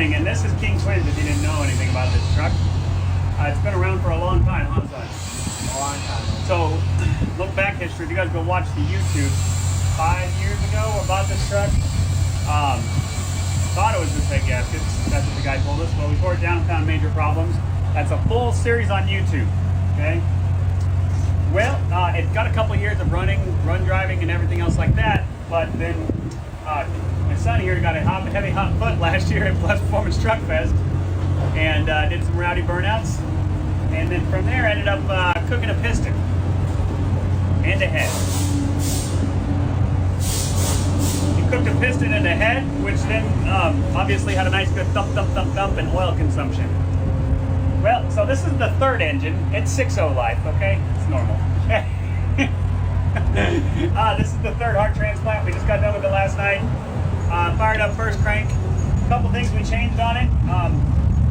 morning, and this is King Twins if you didn't know anything about this truck. It's been around for a long time, huh, son? A long time. So, look back history. If you guys go watch the YouTube 5 years ago about this truck, thought it was just head gaskets. That's what the guy told us. But we tore it down and found major problems. That's a full series on YouTube. Okay. Well, it got a couple years of run driving, and everything else like that. But then my son here got a heavy hot foot last year at Plus Performance Truck Fest, and did some rowdy burnouts. And then from there, ended up cooking a piston and a head. He cooked a piston and a head, which then obviously had a nice good thump in oil consumption. Well, so this is the third engine. It's 6.0 life, okay? It's normal. This is the third heart transplant. We just got done with it last night. Fired up first crank. A couple things we changed on it.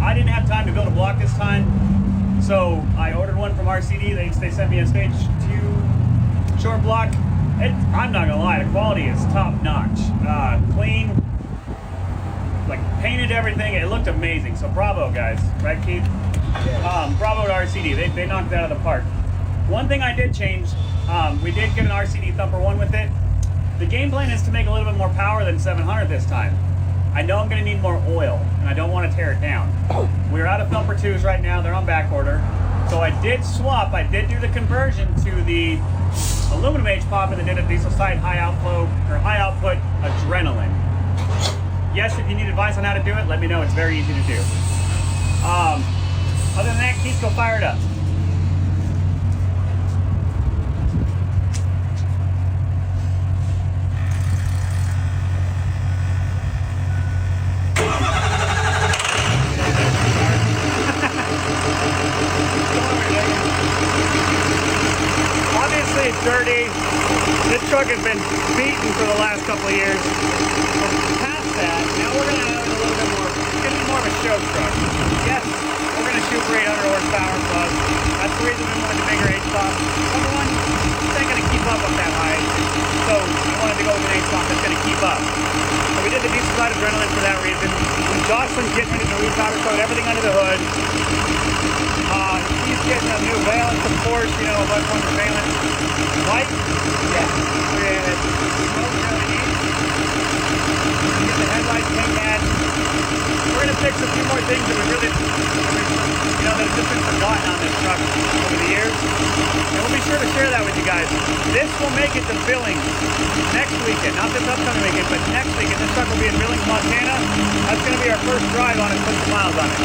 I didn't have time to build a block this time, so I ordered one from RCD. They sent me a stage 2 short block. I'm not gonna lie, the quality is top notch. Clean, like painted everything. It looked amazing. So bravo, guys. Right, Keith? Yeah. Bravo to RCD. They knocked it out of the park. One thing I did change, we did get an RCD Thumper 1 with it. The game plan is to make a little bit more power than 700 this time. I know I'm going to need more oil, and I don't want to tear it down. We're out of Thumper 2s right now. They're on back order. So I did swap. I did do the conversion to the aluminum H-Pop, and then did a diesel side high outflow or high output adrenaline. Yes, if you need advice on how to do it, let me know. It's very easy to do. Other than that, Keith, go fire it up. Obviously, it's dirty. This truck has been beaten for the last couple of years. So past that, now we're going to have it a little bit more. It's going to be more of a show truck. Yes, we're going to shoot for 800 horsepower plus. That's the reason we wanted the bigger H-Pop. Number one, it's not going to keep up with that high. So we wanted to go with an H-Pop that's going to keep up. So we did the diesel side adrenaline for that reason. Jocelyn's getting ready to re-powder coat everything under the hood. He's getting a new valence, of course, you know, a bunch of valence. White? Yeah. With smoke LEDs. Get the headlights paint that. We're going to fix a few more things that we really, you know, that have just been forgotten on this truck over the years. And we'll be sure to share that with you guys. This will make it to Billings next weekend. Not this upcoming weekend, but next weekend. This truck will be in Billings, Montana. That's going to be our first drive on it, put some miles on it.